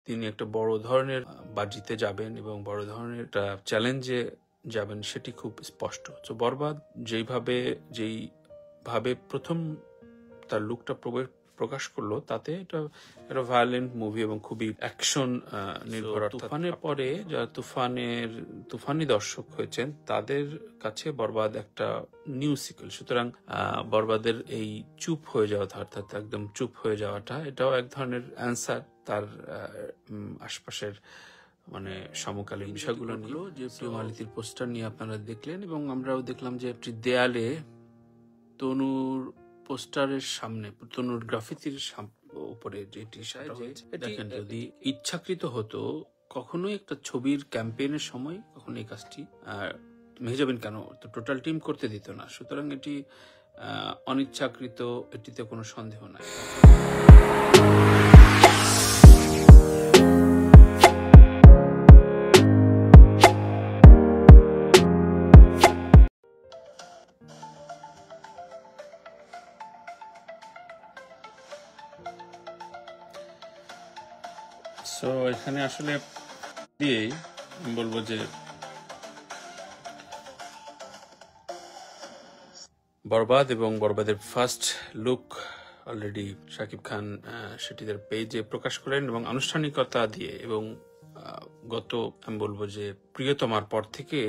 তিনি একটা বড় ধরনের বাজিতে যাবেন এবং বড় ধরনের একটা চ্যালেঞ্জে যাবেন, সেটি খুব স্পষ্ট। তো বরবাদ যেইভাবে প্রথম তার লুকটা প্রকাশ করলো, তাতে এটা একটা ভায়োলেন্ট মুভি এবং খুবই অ্যাকশন নির্ভর। তুফানের পরে যারা তুফানি দর্শক হয়েছেন, তাদের কাছে বরবাদ একটা নিউ সিকুয়েল। সুতরাং বরবাদের এই চুপ হয়ে যাওয়া, অর্থাৎ একদম চুপ হয়ে যাওয়াটা, এটাও এক ধরনের অ্যান্সার তার আশপাশের মানে সমকালীন বিষয়গুলো নিয়ে। যে প্রিয়মালিতির পোস্টার নিয়ে আপনারা দেখলেন, এবং আমরাও দেখলাম যে একটি দেয়ালে তনুর পোস্টারের সামনে, তনুর গ্রাফিতির উপরে যেটি দেখেন, যদি ইচ্ছাকৃত হতো, কখনোই একটা ছবির ক্যাম্পেইনের সময় কখনো এই কাজটি মেহজাবিন কেন টোটাল টিম করতে দিত না। সুতরাং এটি অনিচ্ছাকৃত, এটিতে কোনো সন্দেহ নাই। সো এখানে আসলে দিয়েই বলবো যে বরবাদ এবং বরবাদের first look already Shakib Khan সেটি তার পেজে প্রকাশ করেন এবং আনুষ্ঠানিকতা দিয়ে, এবং গত আমি বলবো যে প্রিয়তমার পর থেকে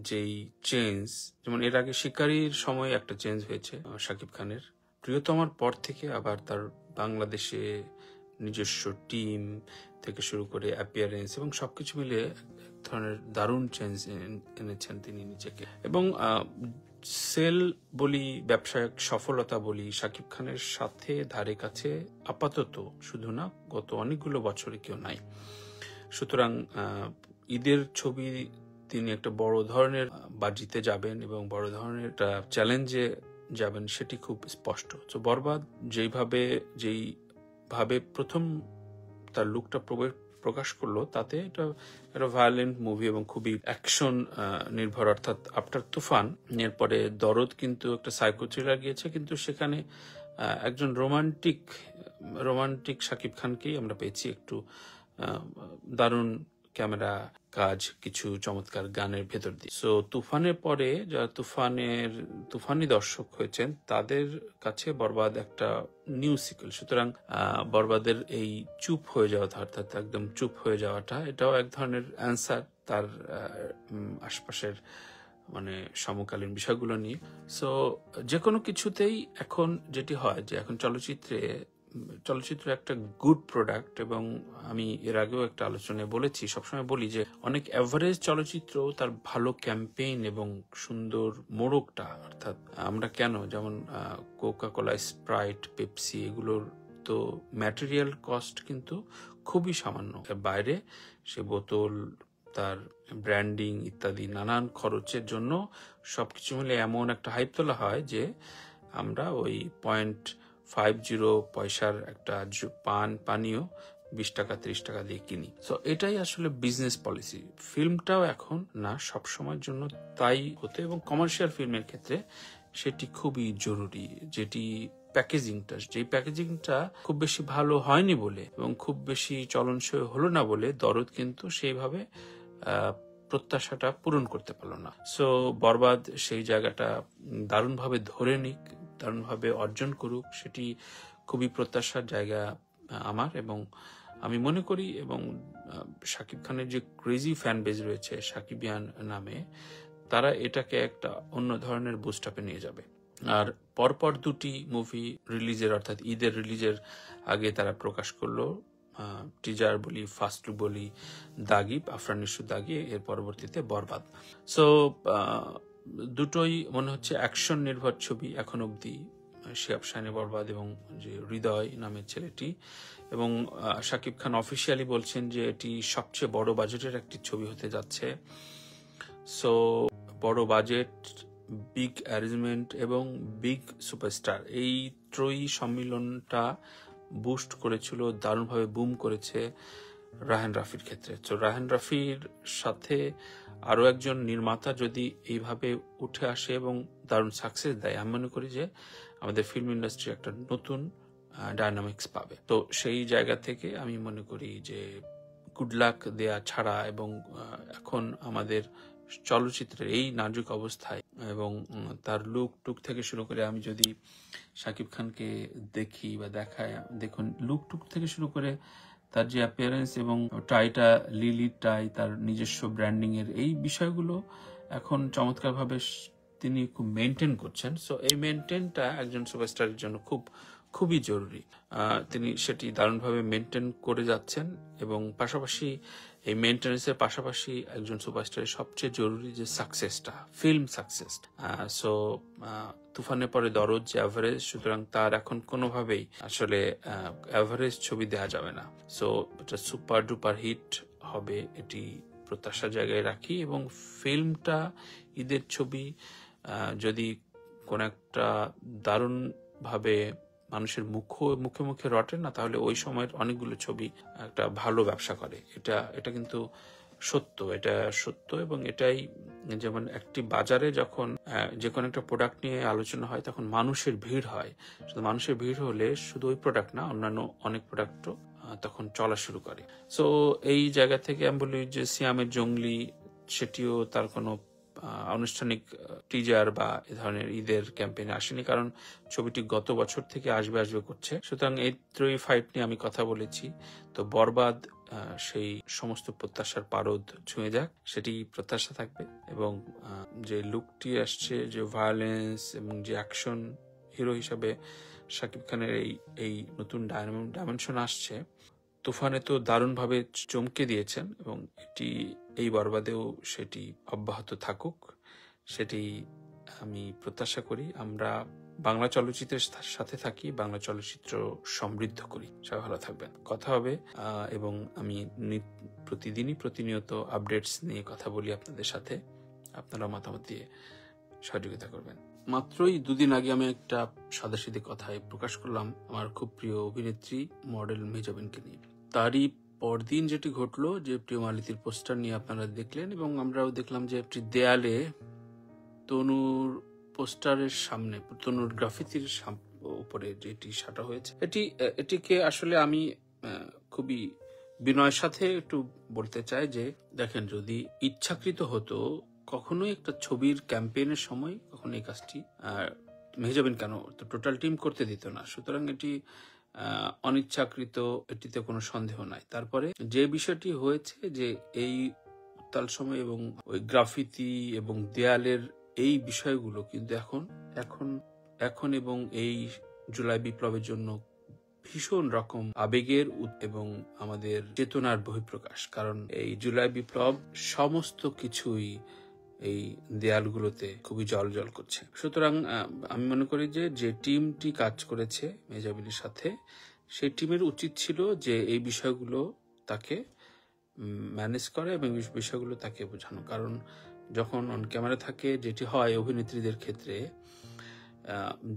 যেই চেঞ্জ, যেমন এর আগে শিকারীর সময় একটা চেঞ্জ হয়েছে শাকিব খানের, প্রিয়তমার পর থেকে আবার তার বাংলাদেশে নিজস্ব টিম থেকে শুরু করে অ্যাপিয়ারেন্স এবং সবকিছু মিলে এক ধরনের দারুণ চেঞ্জ এনেছেন তিনি নিজেকে। এবং সেল বলি, ব্যবসায়িক সফলতা বলি, শাকিব খানের সাথে ধারে কাছে আপাতত শুধু না, গত অনেকগুলো বছরে কেউ নাই। সুতরাং ঈদের ছবি তিনি একটা বড় ধরনের বাজিতে যাবেন এবং বড় ধরনের একটা চ্যালেঞ্জে যাবেন, সেটি খুব স্পষ্ট। তো বরবাদ যেইভাবে প্রথম তার লুকটা প্রকাশ করলো, তাতে এটা একটা ভায়োলেন্ট মুভি এবং খুবই অ্যাকশন নির্ভর। অর্থাৎ আফটার তুফান এর পরে দরদ কিন্তু একটা সাইকো থ্রিলার গিয়েছে, কিন্তু সেখানে একজন রোমান্টিক শাকিব খানকেই আমরা পেয়েছি। একটু দারুণ ক্যামেরা কাজ, কিছু চমৎকার গানের ভেতর দিয়ে। সো তুফানের পরে যারা তুফানি দর্শক হয়েছেন, তাদের কাছে বরবাদ একটা নিউ সিকুয়েল। সুতরাং বরবাদের এই চুপ হয়ে যাওয়া, অর্থাৎ একদম চুপ হয়ে যাওয়াটা, এটাও এক ধরনের অ্যান্সার তার আশপাশের মানে সমকালীন বিষয়গুলো নিয়ে। সো যে কোনো কিছুতেই এখন যেটি হয় যে এখন চলচ্চিত্র একটা গুড প্রোডাক্ট, এবং আমি এর আগেও একটা আলোচনায় বলেছি, সবসময় বলি যে অনেক অ্যাভারেজ চলচ্চিত্র তার ভালো ক্যাম্পেইন এবং সুন্দর মোড়কটা, অর্থাৎ আমরা কেন, যেমন কোকা কোলা, স্প্রাইট, পেপসি, এগুলোর তো ম্যাটেরিয়াল কস্ট কিন্তু খুবই সামান্য, এর বাইরে সে বোতল, তার ব্র্যান্ডিং ইত্যাদি নানান খরচের জন্য সবকিছু মিলে এমন একটা হাইপ তোলা হয় যে আমরা ওই 0.50 পয়সার একটা পানীয় 20 টাকা 30 টাকা দিয়ে কিনি। সো এটাই আসলে বিজনেস পলিসি। ফিল্মটাও এখন না সবসময়ের জন্য তাই হতে, এবং কমার্শিয়াল ফিল্মের ক্ষেত্রে সেটি খুবই জরুরি। যেই প্যাকেজিংটা খুব বেশি ভালো হয়নি বলে এবং খুব বেশি চলনসই হলো না বলে দরদ কিন্তু সেইভাবে প্রত্যাশাটা পূরণ করতে পারলো না। সো বরবাদ সেই জায়গাটা দারুণভাবে ধরে নিক, দারুণভাবে অর্জন করুক, সেটি খুবই প্রত্যাশার জায়গা আমার। এবং আমি মনে করি, এবং শাকিব খানের যে ক্রেজি ফ্যান বেজ রয়েছে সাকিবিয়ান নামে, তারা এটাকে একটা অন্য ধরনের বুস্ট আপে নিয়ে যাবে। আর পরপর দুটি মুভি রিলিজের, অর্থাৎ ঈদের রিলিজের আগে তারা প্রকাশ করলো টিজার বলি, ফার্স্ট লুক বলি, দাগি, আফরান নিশু দাগি, এর পরবর্তীতে বরবাদ। সো দুটোই মনে হচ্ছে অ্যাকশন নির্ভর ছবি এখন অব্দি, শিহাব শাহিনের বরবাদ এবং যে হৃদয় নামের ছেলেটি। এবং শাকিব খান অফিসিয়ালি বলছেন যে এটি সবচেয়ে বড় বাজেটের একটি ছবি হতে যাচ্ছে। সো বড় বাজেট, বিগ অ্যারেঞ্জমেন্ট এবং বিগ সুপারস্টার, এই ত্রয়ী সম্মিলনটা বুস্ট করেছিল, দারুণভাবে বুম করেছে রায়হান রাফির ক্ষেত্রে। তো রায়হান রাফির সাথে আরো একজন নির্মাতা যদি এইভাবে উঠে আসে এবং দারুণ সাকসেস দেয়, আমি মনে করি যে আমাদের ফিল্ম ইন্ডাস্ট্রি একটা নতুন ডায়নামিক্স পাবে। তো সেই জায়গা থেকে আমি মনে করি যে গুড লাক দেয়া ছাড়া এবং এখন আমাদের চলচ্চিত্রের এই নাজুক অবস্থায় এবং তার লুক টুক থেকে শুরু করে আমি যদি শাকিব খানকে দেখি বা দেখায়, দেখুন লুক টুক থেকে শুরু করে তার যে অ্যাপিয়ারেন্স এবং টাইটা লিলি টাই, তার নিজস্ব ব্র্যান্ডিং এর এই বিষয়গুলো এখন চমৎকারভাবে তিনি খুব মেনটেন করছেন। সো এই মেনটেনটা একজন সুপারস্টারের জন্য খুবই জরুরি। তিনি সেটি দারুণভাবে মেনটেন করে যাচ্ছেন এবং পাশাপাশি এই মেনটেন্যান্সের পাশাপাশি একজন সুপারস্টারের সবচেয়ে জরুরি যে সাকসেসটা, ফিল্ম সাকসেস। সো তুফানের পরে দরদ যে অ্যাভারেজ, সুতরাং তার এখন কোনোভাবেই আসলে অ্যাভারেজ ছবি দেওয়া যাবে না। সো এটা সুপার ডুপার হিট হবে, এটি প্রত্যাশার জায়গায় রাখি। এবং ফিল্মটা ঈদের ছবি যদি কোন একটা দারুণ ভাবে মানুষের মুখে মুখে রটে না, তাহলে ওই সময়ের অনেকগুলো ছবি একটা ভালো ব্যবসা করে। এটা কিন্তু এটা সত্য এবং এটাই, যেমন একটি বাজারে যখন যে কোনো একটা প্রোডাক্ট নিয়ে আলোচনা হয় তখন মানুষের ভিড় হয়। শুধু মানুষের ভিড় হলে শুধু ওই প্রোডাক্ট না, অন্যান্য অনেক প্রোডাক্টও তখন চলা শুরু করে। সো এই জায়গা থেকে আমি বলি যে সিয়ামের জঙ্গলি, সেটিও তার কোনো আনুষ্ঠানিক টিজার বা এ ধরনের ঈদের ক্যাম্পেইনে আসেনি, কারণ ছবিটি গত বছর থেকে আসবে করছে। সুতরাং এই ত্রয়ী ফাইট নিয়ে আমি কথা বলেছি। তো বরবাদ সেই সমস্ত প্রত্যাশার পারদ ছুঁয়ে যাক, সেটি প্রত্যাশা থাকবে। এবং যে লুকটি আসছে, যে ভায়োলেন্স এবং যে অ্যাকশন হিরো হিসাবে শাকিব খানের এই নতুন ডাইমেনশন আসছে, তুফানে তো দারুণভাবে চমকে দিয়েছেন এবং এই বরবাদেও সেটি অব্যাহত থাকুক, সেটি আমি প্রত্যাশা করি। আমরা বাংলা চলচ্চিত্রের সাথে থাকি, বাংলা চলচ্চিত্র সমৃদ্ধ করি। সবাই ভালো থাকবেন, কথা হবে। এবং আমি প্রতিনিয়ত আপডেটস নিয়ে কথা বলি আপনাদের সাথে, আপনারা মতামত দিয়ে সহযোগিতা করবেন। মাত্রই 2 দিন আগে আমি একটা সাদাসিধে কথায় প্রকাশ করলাম আমার খুব প্রিয় অভিনেত্রী মডেল মেহজাবিনকে নিয়ে। তারই পরদিন যেটি ঘটলো, যে প্রিয় মালিতীর পোস্টার নিয়ে আপনারা দেখলেন এবং আমরাও দেখলাম যে একটি দেয়ালে তনুর পোস্টারের সামনে, তনুর গ্রাফিতির উপরে যেটি সাটা হয়েছে, এটিকে আসলে আমি খুবই বিনয়ের সাথে একটু বলতে চাই যে দেখেন, যদি ইচ্ছাকৃত হতো কখনোই একটা ছবির ক্যাম্পেইনের সময় কখনো এই কাজটি মেহজাবিন কেন টোটাল টিম করতে দিত না। সুতরাং এটি অনিচ্ছাকৃত, এটিতে কোনো সন্দেহ নাই। তারপরে যে বিষয়টি হয়েছে যে এই উত্তাল সময় এবং ওই গ্রাফিতি এবং দেয়ালের এই বিষয়গুলো কিন্তু এখন এবং এই জুলাই বিপ্লবের জন্য ভীষণ রকম আবেগের এবং আমাদের চেতনার বহিঃপ্রকাশ। কারণ এই জুলাই বিপ্লব সমস্ত কিছুই এই দেয়ালগুলোতে খুবই জল করছে। সুতরাং আমি মনে করি যে টিমটি কাজ করেছে মেহজাবিনের সাথে, সেই টিমের উচিত ছিল যে এই বিষয়গুলো তাকে ম্যানেজ করে এবং বিষয়গুলো তাকে বোঝানো। কারণ যখন অন ক্যামেরা থাকে, যেটি হয় অভিনেত্রীদের ক্ষেত্রে,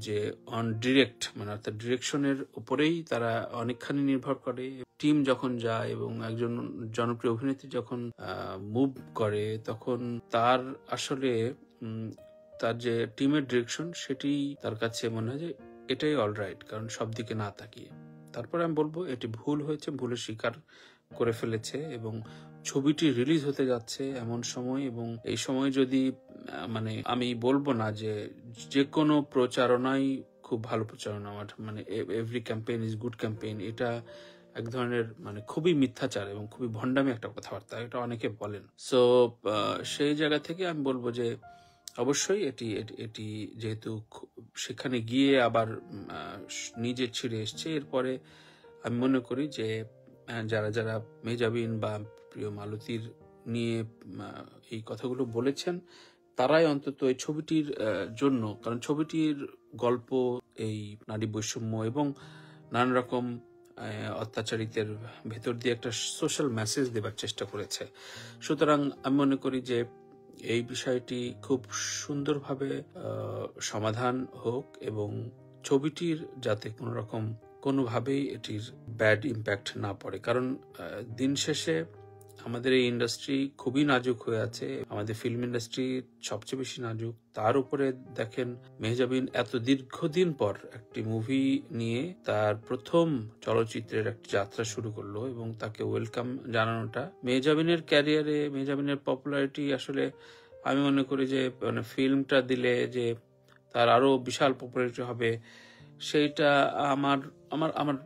যে অন ডিরেক্ট মানে অর্থাৎ ডিরেকশনের উপরেই তারা অনেকখানি নির্ভর করে। টিম যখন যায় এবং একজন জনপ্রিয় অভিনেত্রী যখন মুভ করে, তখন তার আসলে তার যে টিমের ডিরেকশন, সেটি তার কাছে মনে হয় যে এটাই অলরাইট, কারণ সব দিকে না তাকিয়ে। তারপরে আমি বলবো এটি ভুল হয়েছে, ভুলের স্বীকার করে ফেলেছে এবং ছবিটি রিলিজ হতে যাচ্ছে এমন সময়, এবং এই সময় যদি আমি বলবো না যে কোনো প্রচারণাই খুব ভালো প্রচারণা, মানে every campaign is good campaign, এটা এক ধরনের খুবই মিথ্যাচার এবং খুবই ভণ্ডামি একটা কথাবার্তা, এটা অনেকে বলেন। সো সেই জায়গা থেকে আমি বলবো যে অবশ্যই এটি যেহেতু সেখানে গিয়ে আবার নিজে ছিঁড়ে এসছে, এরপরে আমি মনে করি যে যারা মেহজাবিন বা প্রিয় মালতীর নিয়ে এই কথাগুলো বলেছেন, তারাই অন্তত এই ছবিটির জন্য, কারণ ছবিটির গল্প এই নারী বৈষম্য এবং নানান রকম অত্যাচারিতের ভেতর দিয়ে একটা সোশ্যাল মেসেজ দেবার চেষ্টা করেছে। সুতরাং আমি মনে করি যে এই বিষয়টি খুব সুন্দরভাবে সমাধান হোক এবং ছবিটির যাতে কোনোভাবেই এটির ব্যাড ইম্প্যাক্ট না পড়ে। কারণ দিন শেষে আমাদের এই ইন্ডাস্ট্রি খুবই নাজুক হয়ে আছে, আমাদের ফিল্ম ইন্ডাস্ট্রি সবচেয়ে বেশি নাজুক। তার উপরে দেখেন মেহজাবিন এত দীর্ঘদিন পর একটি মুভি নিয়ে তার প্রথম চলচ্চিত্রের একটি যাত্রা শুরু করলো এবং তাকে ওয়েলকাম জানানোটা মেহজাবিনের ক্যারিয়ারে, মেহজাবিনের পপুলারিটি আসলে আমি মনে করি যে মানে ফিল্মটা দিলে যে তার আরো বিশাল পপুলারিটি হবে সেইটা আমার আমার আমার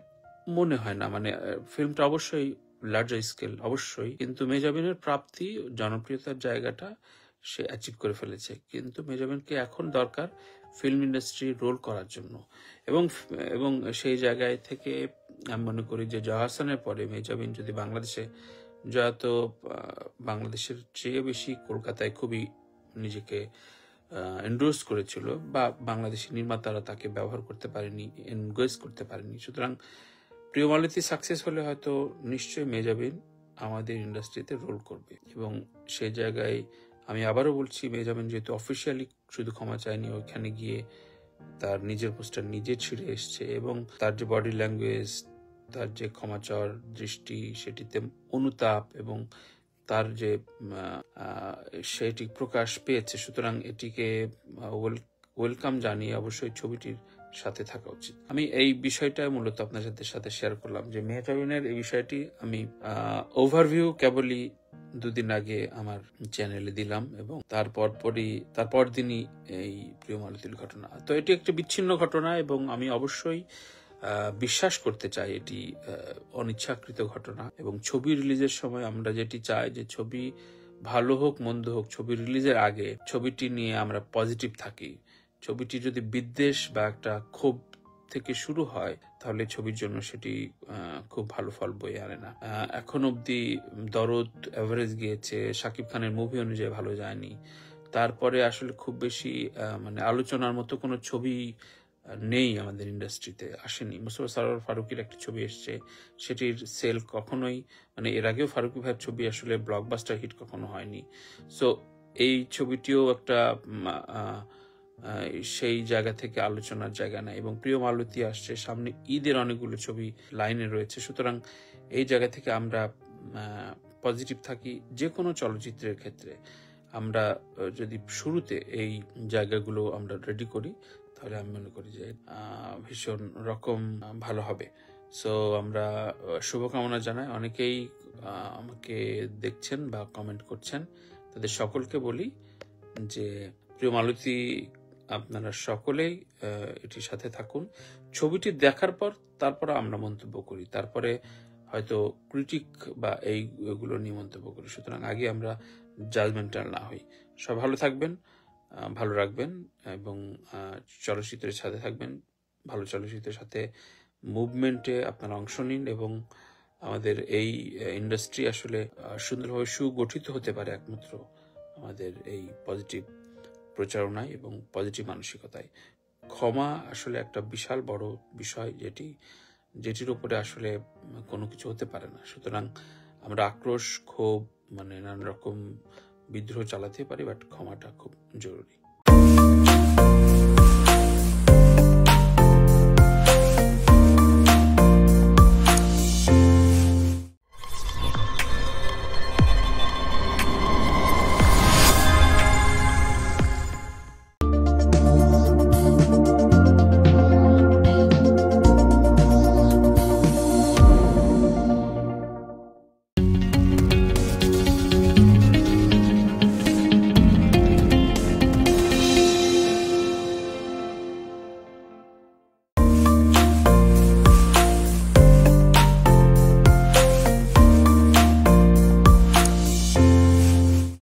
মনে হয় না। মানে ফিল্মটা অবশ্যই লার্জার স্কেল অবশ্যই, কিন্তু মেহজাবিনের প্রাপ্তি জনপ্রিয়তার জায়গাটা সে অ্যাচিভ করে ফেলেছে। কিন্তু মেহজাবিনকে এখন দরকার ফিল্ম ইন্ডাস্ট্রি রোল করার জন্য, এবং এবং সেই জায়গায় থেকে আমি মনে করি যে জয়া আহসানের পরে মেহজাবিন যদি বাংলাদেশে, জয়া তো বাংলাদেশের চেয়ে বেশি কলকাতায় খুবই নিজেকে এন্ডোর্স করেছিল, বা বাংলাদেশি নির্মাতারা তাকে ব্যবহার করতে পারেনি, এনগেজ করতে পারেনি। সুতরাং প্রিয় মালতী সাকসেস হলে হয়তো নিশ্চয়ই মেহজাবিন আমাদের ইন্ডাস্ট্রিতে রোল করবে, এবং সেই জায়গায় আমি আবারও বলছি মেহজাবিন যেহেতু অফিসিয়ালি শুধু ক্ষমা চায়নি, ওইখানে গিয়ে তার নিজের পোস্টার নিজে ছিঁড়ে এসছে, এবং তার যে বডি ল্যাঙ্গুয়েজ, তার যে ক্ষমা চাওয়ার দৃষ্টি, সেটিতে অনুতাপ এবং তার যে সেটি প্রকাশ পেয়েছে। সুতরাং এটিকে ওয়েলকাম জানিয়ে অবশ্যই ছবিটির সাথে থাকা উচিত। আমি এই বিষয়টা মূলত আপনাদের সাথে শেয়ার করলাম যে মেহজাবিনের এই বিষয়টি আমি ওভারভিউ কেবলই দুদিন আগে আমার চ্যানেলে দিলাম, এবং তারপর দিনই এই প্রিয় মালতীর ঘটনা। তো এটি একটি বিচ্ছিন্ন ঘটনা, এবং আমি অবশ্যই বিশ্বাস করতে চাই এটি অনিচ্ছাকৃত ঘটনা। এবং ছবি রিলিজের সময় আমরা যেটি চাই যে ছবি ভালো হোক মন্দ হোক, ছবি রিলিজের আগে ছবিটি নিয়ে আমরা পজিটিভ থাকি। ছবিটি যদি বিদ্বেষ বা একটা ক্ষোভ থেকে শুরু হয় তাহলে ছবির জন্য সেটি খুব ভালো ফল বয়ে আনে না। এখন অব্দি দরদ এভারেজ গিয়েছে, শাকিব খানের মুভি অনুযায়ী ভালো যায়নি। তারপরে আসলে খুব বেশি মানে আলোচনার মতো কোনো ছবি নেই আমাদের ইন্ডাস্ট্রিতে, আসেনি। মুস্তফা সরোয়ার ফারুকীর একটি ছবি এসছে, সেটির সেল কখনোই, মানে এর আগেও ফারুকী ভাইয়ের ছবি আসলে ব্লকবাস্টার হিট কখনো হয়নি। সো এই ছবিটিও একটা সেই জায়গা থেকে আলোচনার জায়গা নাই। এবং প্রিয় মালতী আসছে সামনে, ঈদের অনেকগুলো ছবি লাইনে রয়েছে। সুতরাং এই জায়গা থেকে আমরা পজিটিভ থাকি। যে কোনো চলচ্চিত্রের ক্ষেত্রে আমরা যদি শুরুতে এই জায়গাগুলো আমরা রেডি করি তাহলে আমি মনে করি যে ভীষণ রকম ভালো হবে। সো আমরা শুভকামনা জানাই। অনেকেই আমাকে দেখছেন বা কমেন্ট করছেন, তাদের সকলকে বলি যে প্রিয় মালতী আপনারা সকলেই এটির সাথে থাকুন। ছবিটি দেখার পর তারপরে আমরা মন্তব্য করি, তারপরে হয়তো ক্রিটিক বা এইগুলো নিয়ে মন্তব্য করি। সুতরাং আগে আমরা জাজমেন্টাল না হই। সব ভালো থাকবেন, ভালো রাখবেন, এবং চলচ্চিত্রের সাথে থাকবেন। ভালো চলচ্চিত্রের সাথে মুভমেন্টে আপনারা অংশ নিন, এবং আমাদের এই ইন্ডাস্ট্রি আসলে সুন্দরভাবে সুগঠিত হতে পারে একমাত্র আমাদের এই পজিটিভ প্রচারণায় এবং পজিটিভ মানসিকতায়। ক্ষমা আসলে একটা বিশাল বড় বিষয়, যেটির উপরে আসলে কোনো কিছু হতে পারে না। সুতরাং আমরা আক্রোশ, ক্ষোভ, মানে নানা রকম বিদ্রোহ চালাতে পারি, বাট ক্ষমাটা খুব জরুরি।